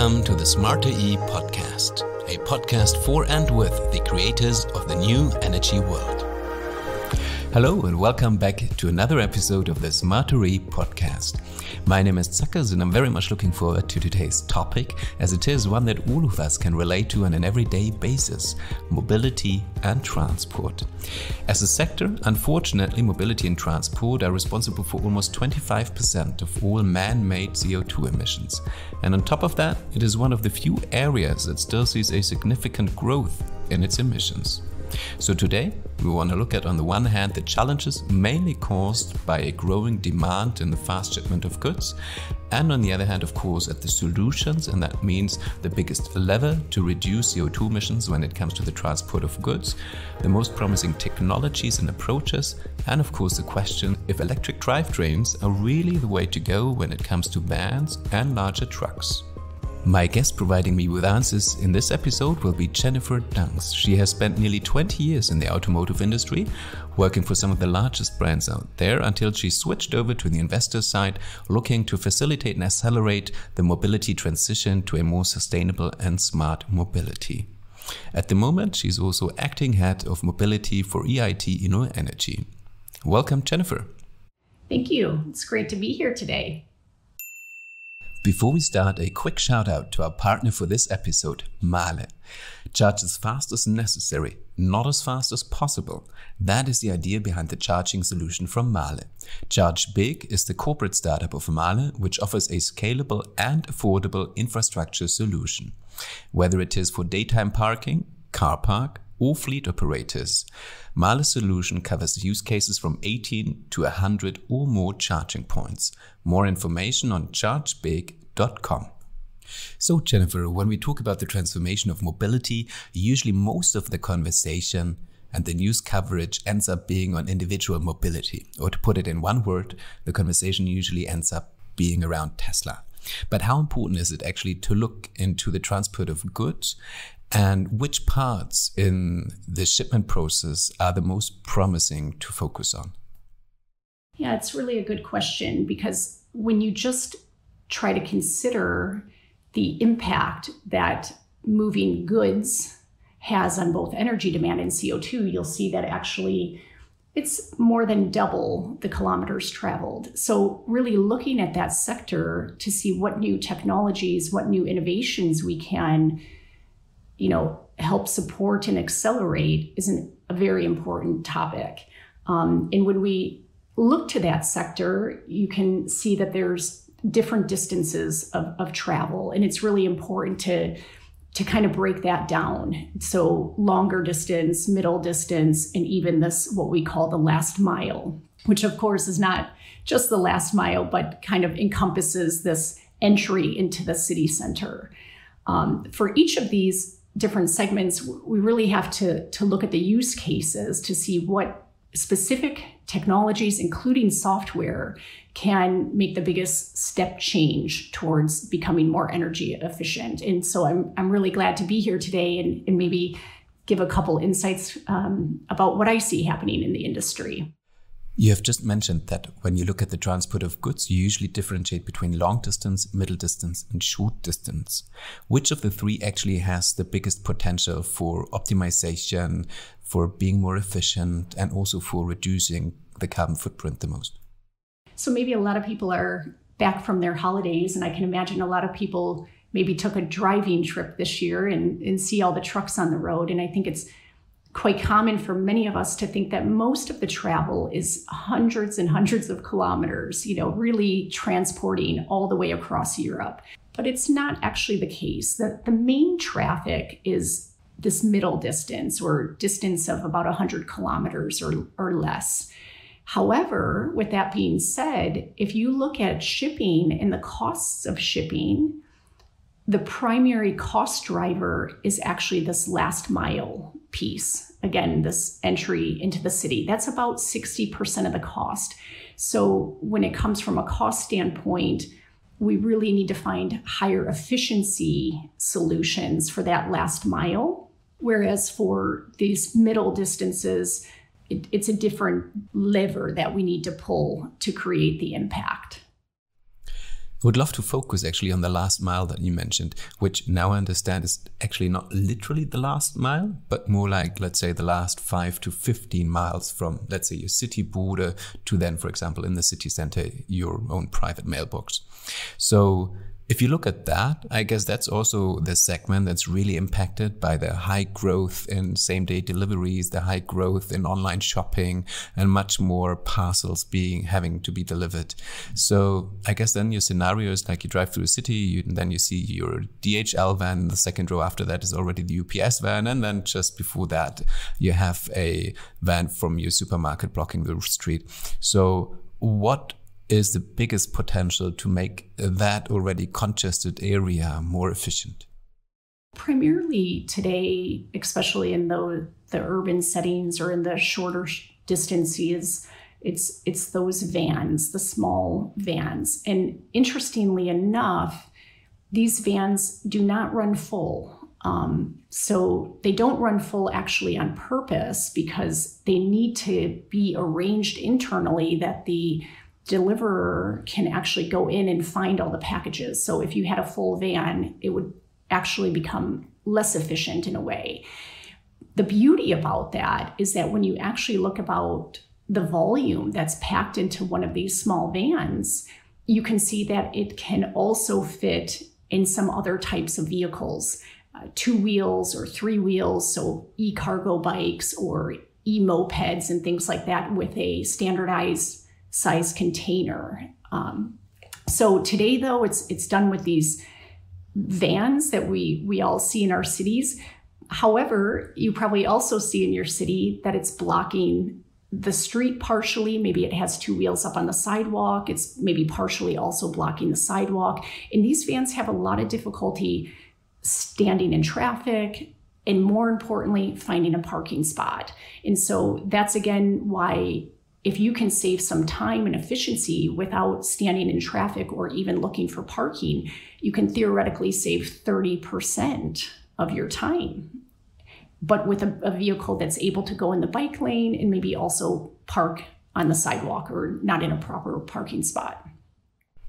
Welcome to the Smarter E podcast, a podcast for and with the creators of the new energy world. Hello and welcome back to another episode of the Smarter E podcast. My name is Zackers and I'm very much looking forward to today's topic, as it is one that all of us can relate to on an everyday basis: mobility and transport. As a sector, unfortunately, mobility and transport are responsible for almost 25% of all man-made CO2 emissions. And on top of that, it is one of the few areas that still sees a significant growth in its emissions. So today, we want to look at, on the one hand, the challenges mainly caused by a growing demand in the fast shipment of goods, and on the other hand, of course, at the solutions, and that means the biggest lever to reduce CO2 emissions when it comes to the transport of goods, the most promising technologies and approaches, and of course the question if electric drivetrains are really the way to go when it comes to vans and larger trucks. My guest providing me with answers in this episode will be Jennifer Dunks. She has spent nearly 20 years in the automotive industry, working for some of the largest brands out there until she switched over to the investor side, looking to facilitate and accelerate the mobility transition to a more sustainable and smart mobility. At the moment, she's also acting head of mobility for EIT InnoEnergy. Welcome, Jennifer. Thank you. It's great to be here today. Before we start, a quick shout out to our partner for this episode, Mahle. Charge as fast as necessary, not as fast as possible. That is the idea behind the charging solution from Mahle. Charge Big is the corporate startup of Mahle, which offers a scalable and affordable infrastructure solution. Whether it is for daytime parking, car park, or fleet operators, Mahle's solution covers use cases from 18 to 100 or more charging points. More information on chargebig.com. So Jennifer, when we talk about the transformation of mobility, usually most of the conversation and the news coverage ends up being on individual mobility. Or to put it in one word, the conversation usually ends up being around Tesla. But how important is it actually to look into the transport of goods, and which parts in the shipment process are the most promising to focus on? Yeah, it's really a good question, because when you just try to consider the impact that moving goods has on both energy demand and CO2, you'll see that actually it's more than double the kilometers traveled. So really looking at that sector to see what new technologies, what new innovations we can help support and accelerate is a very important topic. And when we look to that sector, you can see that there's different distances of travel, and it's really important to kind of break that down. So longer distance, middle distance, and even this, what we call the last mile, which of course is not just the last mile, but kind of encompasses this entry into the city center. For each of these different segments, we really have to look at the use cases to see what specific technologies, including software, can make the biggest step change towards becoming more energy efficient. And so I'm really glad to be here today and maybe give a couple insights about what I see happening in the industry. You have just mentioned that when you look at the transport of goods, you usually differentiate between long distance, middle distance, and short distance. Which of the three actually has the biggest potential for optimization, for being more efficient, and also for reducing the carbon footprint the most? So maybe a lot of people are back from their holidays, and I can imagine a lot of people maybe took a driving trip this year and see all the trucks on the road. And I think it's quite common for many of us to think that most of the travel is hundreds and hundreds of kilometers, really transporting all the way across Europe. But it's not actually the case. The main traffic is this middle distance, or distance of about 100 kilometers or less. However, with that being said, if you look at shipping and the costs of shipping, the primary cost driver is actually this last mile piece. Again, this entry into the city, that's about 60% of the cost. So when it comes from a cost standpoint, we really need to find higher efficiency solutions for that last mile. Whereas for these middle distances, it's a different lever that we need to pull to create the impact. would love to focus actually on the last mile that you mentioned, which now I understand is actually not literally the last mile, but more like, let's say, the last 5 to 15 miles from, let's say, your city border to then, for example, in the city center, your own private mailbox. So if you look at that, I guess that's also the segment that's really impacted by the high growth in same-day deliveries, the high growth in online shopping, and much more parcels having to be delivered. So I guess then your scenario is like you drive through a city, then you see your DHL van, the second row after that is already the UPS van, and then just before that you have a van from your supermarket blocking the street. So what is the biggest potential to make that already congested area more efficient? Primarily today, especially in the urban settings or in the shorter distances, it's those vans, the small vans. And interestingly enough, these vans do not run full. So they don't run full actually on purpose because they need to be arranged internally that the deliverer can actually go in and find all the packages. So if you had a full van, it would actually become less efficient in a way. The beauty about that is that when you actually look about the volume that's packed into one of these small vans, you can see that it can also fit in some other types of vehicles, 2 wheels or 3 wheels, so e-cargo bikes or e-mopeds and things like that with a standardized size container. So today, though, it's done with these vans that we all see in our cities. However, you probably also see in your city that it's blocking the street partially. Maybe it has 2 wheels up on the sidewalk. It's maybe partially also blocking the sidewalk. And these vans have a lot of difficulty standing in traffic and, more importantly, finding a parking spot. And so that's, again, why if you can save some time and efficiency without standing in traffic or even looking for parking, you can theoretically save 30% of your time. But with a vehicle that's able to go in the bike lane and maybe also park on the sidewalk or not in a proper parking spot.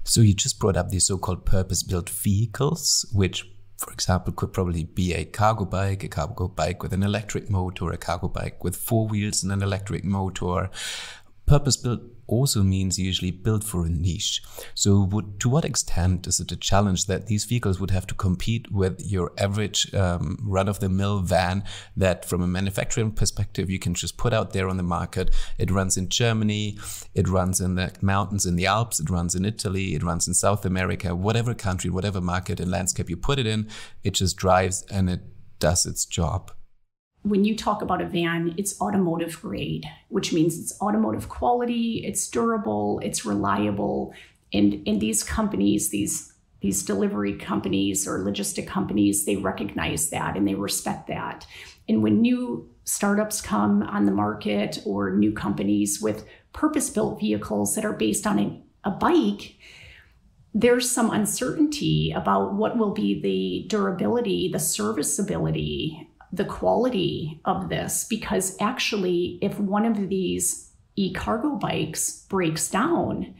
So you just brought up these so-called purpose-built vehicles, which, for example, could probably be a cargo bike with an electric motor, a cargo bike with 4 wheels and an electric motor. Purpose-built also means usually built for a niche. So to what extent is it a challenge that these vehicles would have to compete with your average run-of-the-mill van that from a manufacturing perspective you can just put out there on the market? It runs in Germany, it runs in the mountains in the Alps, it runs in Italy, it runs in South America, whatever country, whatever market and landscape you put it in, it just drives and it does its job. When you talk about a van, it's automotive grade, which means it's automotive quality, it's durable, it's reliable. And these companies, these delivery companies or logistic companies, they recognize that and they respect that. And when new startups come on the market or new companies with purpose-built vehicles that are based on a bike, there's some uncertainty about what will be the durability, the serviceability, the quality of this, because actually if one of these e-cargo bikes breaks down,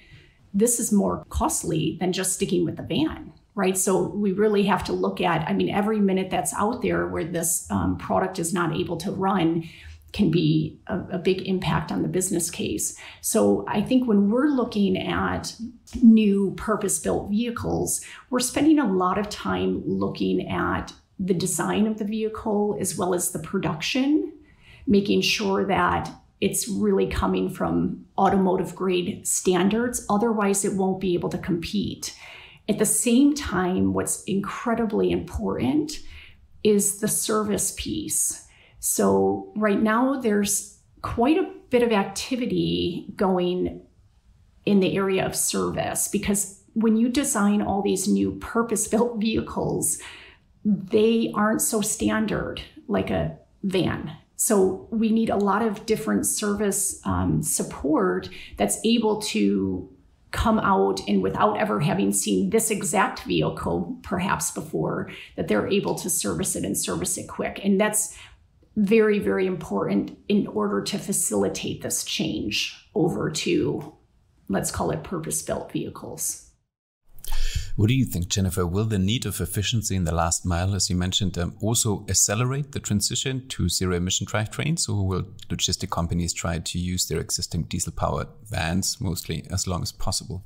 this is more costly than just sticking with the van, right? So we really have to look at, every minute that's out there where this product is not able to run can be a big impact on the business case. So I think when we're looking at new purpose-built vehicles, we're spending a lot of time looking at the design of the vehicle as well as the production, making sure that it's really coming from automotive grade standards. Otherwise, it won't be able to compete. At the same time, what's incredibly important is the service piece. So right now, there's quite a bit of activity going in the area of service, because when you design all these new purpose-built vehicles, they aren't so standard like a van. So we need a lot of different service support that's able to come out and without ever having seen this exact vehicle perhaps before, that they're able to service it and service it quick. And that's very, very important in order to facilitate this change over to, let's call it, purpose-built vehicles. What do you think, Jennifer? Will the need of efficiency in the last mile, as you mentioned, also accelerate the transition to zero-emission drivetrains, or will logistic companies try to use their existing diesel-powered vans mostly as long as possible?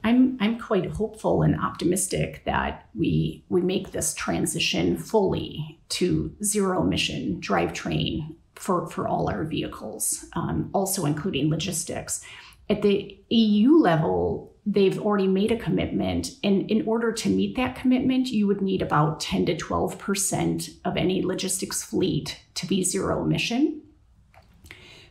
I'm quite hopeful and optimistic that we make this transition fully to zero-emission drivetrain for all our vehicles, also including logistics. At the EU level, they've already made a commitment, and in order to meet that commitment, you would need about 10 to 12% of any logistics fleet to be zero emission.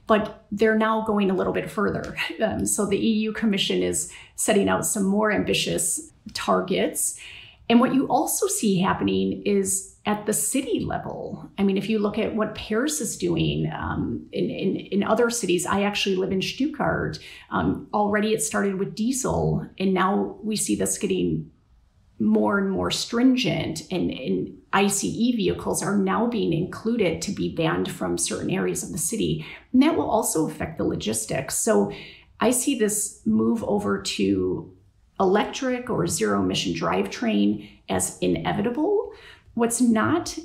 But they're now going a little bit further. So the EU Commission is setting out some more ambitious targets. And what you also see happening is at the city level. I mean, if you look at what Paris is doing in other cities, I actually live in Stuttgart. Already it started with diesel, and now we see this getting more and more stringent, and ICE vehicles are now being included to be banned from certain areas of the city. And that will also affect the logistics. So I see this move over to electric or zero emission drivetrain as inevitable. What's not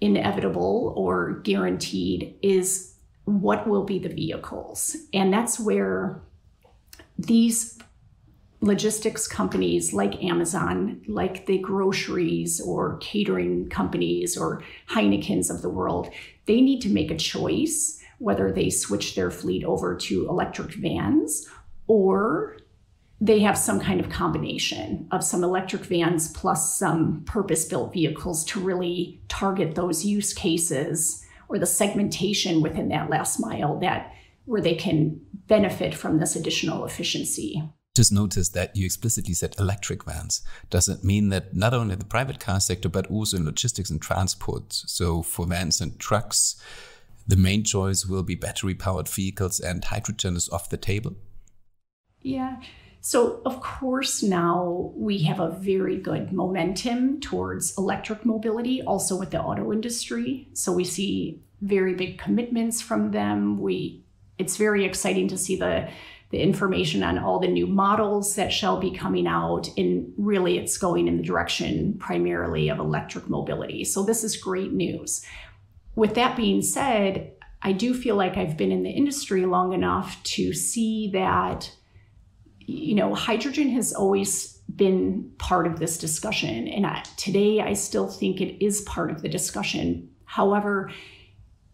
inevitable or guaranteed is what will be the vehicles. And that's where these logistics companies like Amazon, like the groceries or catering companies or Heineken's of the world, they need to make a choice whether they switch their fleet over to electric vans or they have some kind of combination of some electric vans plus some purpose-built vehicles to really target those use cases or the segmentation within that last mile where they can benefit from this additional efficiency. Just noticed that you explicitly said electric vans. Does it mean that not only in the private car sector, but also in logistics and transport? So for vans and trucks, the main choice will be battery-powered vehicles and hydrogen is off the table? Yeah. So of course now we have a very good momentum towards electric mobility, also with the auto industry. So we see very big commitments from them. It's very exciting to see the information on all the new models that shall be coming out. And really it's going in the direction primarily of electric mobility. So this is great news. With that being said, I do feel like I've been in the industry long enough to see that, hydrogen has always been part of this discussion. And today I still think it is part of the discussion. However,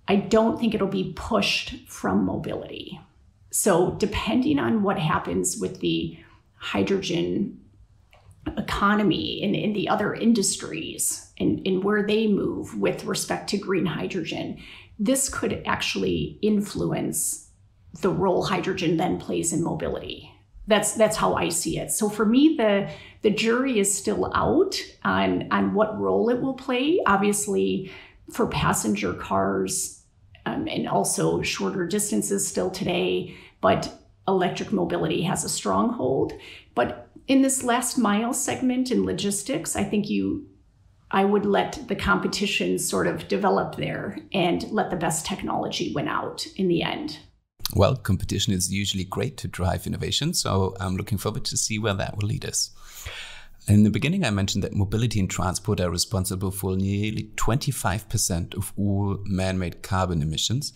I don't think it'll be pushed from mobility. So depending on what happens with the hydrogen economy in the other industries and where they move with respect to green hydrogen, this could actually influence the role hydrogen then plays in mobility. That's how I see it. So for me, the jury is still out on what role it will play. Obviously, for passenger cars, and also shorter distances still today, but electric mobility has a stronghold. But in this last mile segment in logistics, I think I would let the competition sort of develop there and let the best technology win out in the end. Well, competition is usually great to drive innovation, so I'm looking forward to see where that will lead us. In the beginning, I mentioned that mobility and transport are responsible for nearly 25% of all man-made carbon emissions.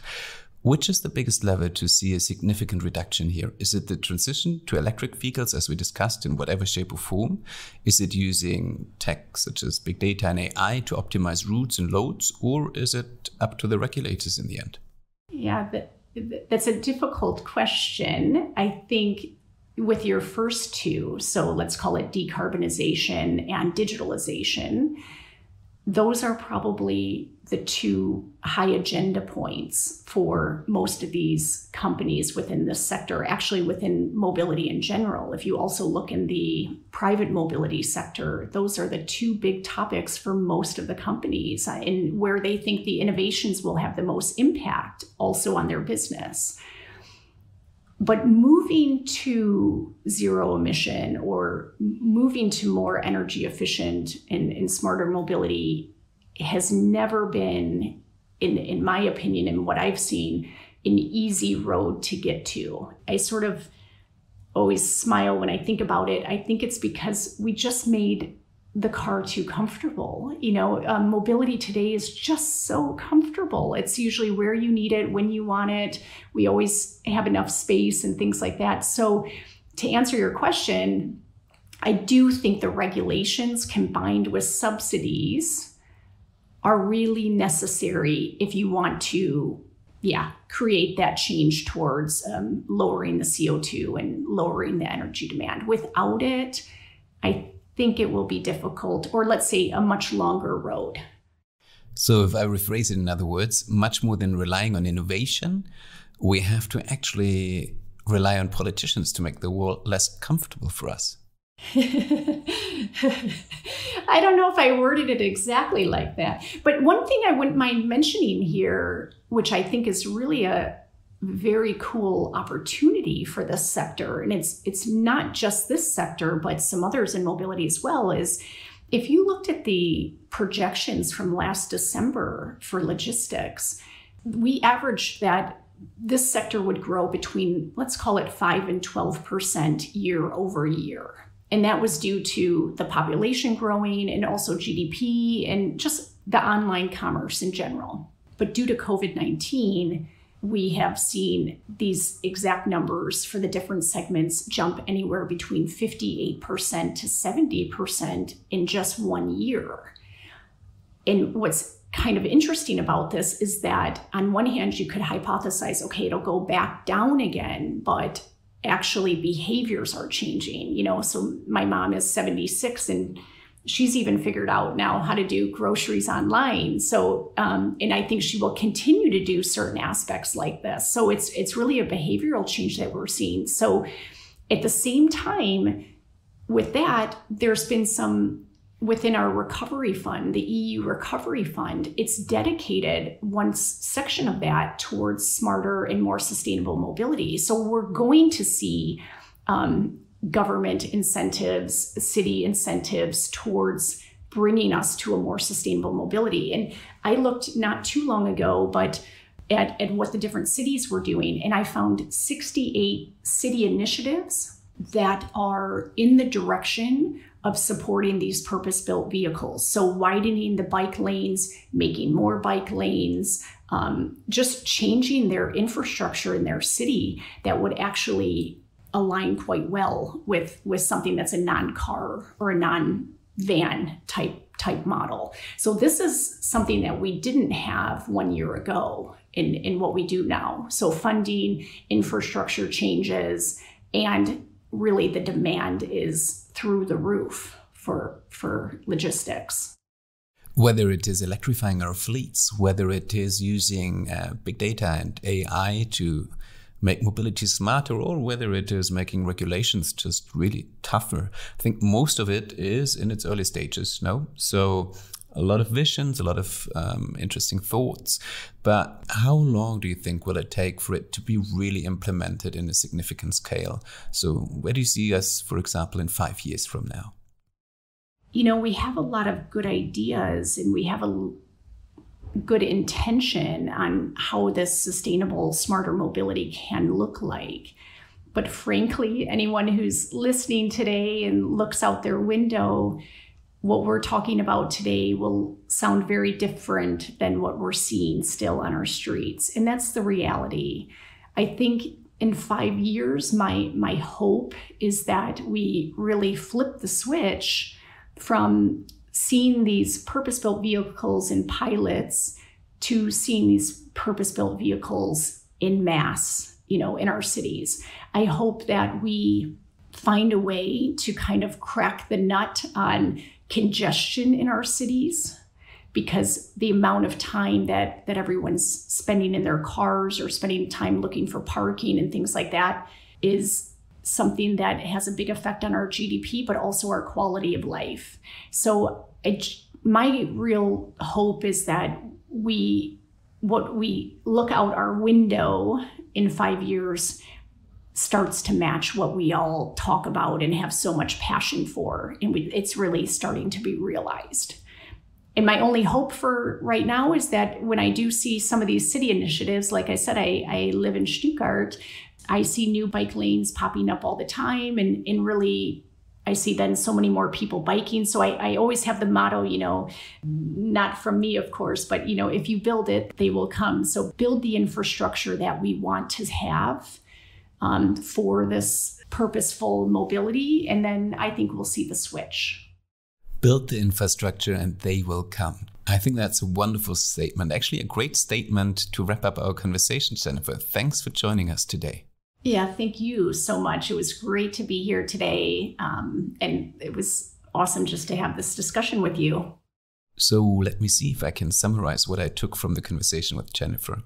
Which is the biggest lever to see a significant reduction here? Is it the transition to electric vehicles, as we discussed, in whatever shape or form? Is it using tech such as big data and AI to optimize routes and loads? Or is it up to the regulators in the end? Yeah, that's a difficult question. I think with your first two, so let's call it decarbonization and digitalization, those are probably the two high agenda points for most of these companies within this sector, actually within mobility in general. If you also look in the private mobility sector, those are the two big topics for most of the companies and where they think the innovations will have the most impact also on their business. But moving to zero emission or moving to more energy efficient and smarter mobility has never been, in my opinion and what I've seen, an easy road to get to. I sort of always smile when I think about it. I think it's because we just made the car too comfortable. Mobility today is just so comfortable. It's usually where you need it, when you want it. We always have enough space and things like that. So to answer your question, I do think the regulations combined with subsidies are really necessary if you want to, create that change towards lowering the CO2 and lowering the energy demand. Without it, I think it will be difficult, or let's say a much longer road. So if I rephrase it in other words, much more than relying on innovation, we have to actually rely on politicians to make the world less comfortable for us. I don't know if I worded it exactly like that. But one thing I wouldn't mind mentioning here, which I think is really a very cool opportunity for this sector, and it's not just this sector, but some others in mobility as well, is if you looked at the projections from last December for logistics, we averaged that this sector would grow between, let's call it 5 and 12% year over year. And that was due to the population growing and also GDP and just the online commerce in general. But due to COVID-19, we have seen these exact numbers for the different segments jump anywhere between 58% to 70% in just 1 year. And what's kind of interesting about this is that on one hand, you could hypothesize, okay, it'll go back down again, but actually behaviors are changing. So my mom is 76 and she's even figured out now how to do groceries online. So, and I think she will continue to do certain aspects like this. So it's really a behavioral change that we're seeing. So at the same time with that, there's been some within our recovery fund, the EU recovery fund, it's dedicated one section of that towards smarter and more sustainable mobility. So we're going to see government incentives, city incentives towards bringing us to a more sustainable mobility. And I looked not too long ago, but at what the different cities were doing, and I found 68 city initiatives that are in the direction of supporting these purpose-built vehicles. So widening the bike lanes, making more bike lanes, just changing their infrastructure in their city that would actually align quite well with something that's a non-car or a non-van type model. So this is something that we didn't have 1 year ago in what we do now. So funding, infrastructure changes, and really the demand is through the roof for logistics. Whether it is electrifying our fleets, whether it is using big data and AI to make mobility smarter, or whether it is making regulations just really tougher, I think most of it is in its early stages, no? So a lot of visions, a lot of interesting thoughts. But how long do you think will it take for it to be really implemented in a significant scale? So where do you see us, for example, in 5 years from now? We have a lot of good ideas and we have a good intention on how this sustainable, smarter mobility can look like. But frankly, anyone who's listening today and looks out their window, what we're talking about today will sound very different than what we're seeing still on our streets. And that's the reality. I think in 5 years, my hope is that we really flip the switch from seeing these purpose-built vehicles in pilots to seeing these purpose-built vehicles in mass, in our cities. I hope that we find a way to kind of crack the nut on congestion in our cities, because the amount of time that everyone's spending in their cars or spending time looking for parking and things like that is something that has a big effect on our GDP, but also our quality of life. So my real hope is that what we look out our window in 5 years starts to match what we all talk about and have so much passion for. And it's really starting to be realized. And my only hope for right now is that when I do see some of these city initiatives, like I said, I live in Stuttgart, I see new bike lanes popping up all the time, and really I see then so many more people biking. So I always have the motto, not from me, of course, but, if you build it, they will come. So build the infrastructure that we want to have for this purposeful mobility. And then I think we'll see the switch. Build the infrastructure and they will come. I think that's a wonderful statement. Actually, a great statement to wrap up our conversation, Jennifer. Thanks for joining us today. Yeah, thank you so much. It was great to be here today. And it was awesome just to have this discussion with you. So let me see if I can summarize what I took from the conversation with Jennifer.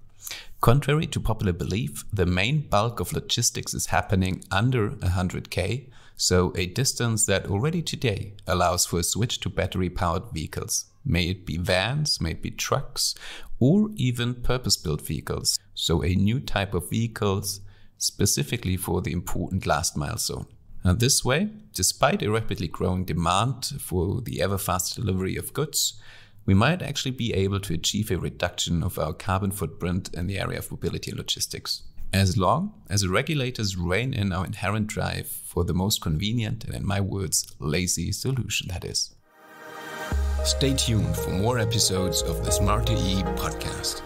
Contrary to popular belief, the main bulk of logistics is happening under 100K, so a distance that already today allows for a switch to battery-powered vehicles. May it be vans, may it be trucks, or even purpose-built vehicles. So a new type of vehicles specifically for the important last mile zone. Now this way, despite a rapidly growing demand for the ever-faster delivery of goods, we might actually be able to achieve a reduction of our carbon footprint in the area of mobility and logistics. As long as the regulators rein in our inherent drive for the most convenient and, in my words, lazy solution, that is. Stay tuned for more episodes of the Smarter-E podcast.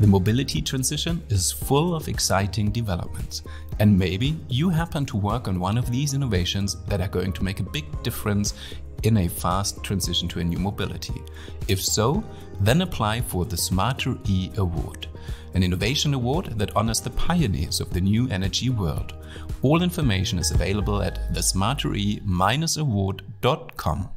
The mobility transition is full of exciting developments, and maybe you happen to work on one of these innovations that are going to make a big difference in a fast transition to a new mobility. If so, then apply for the Smarter-E Award, an innovation award that honors the pioneers of the new energy world. All information is available at thesmartere-award.com.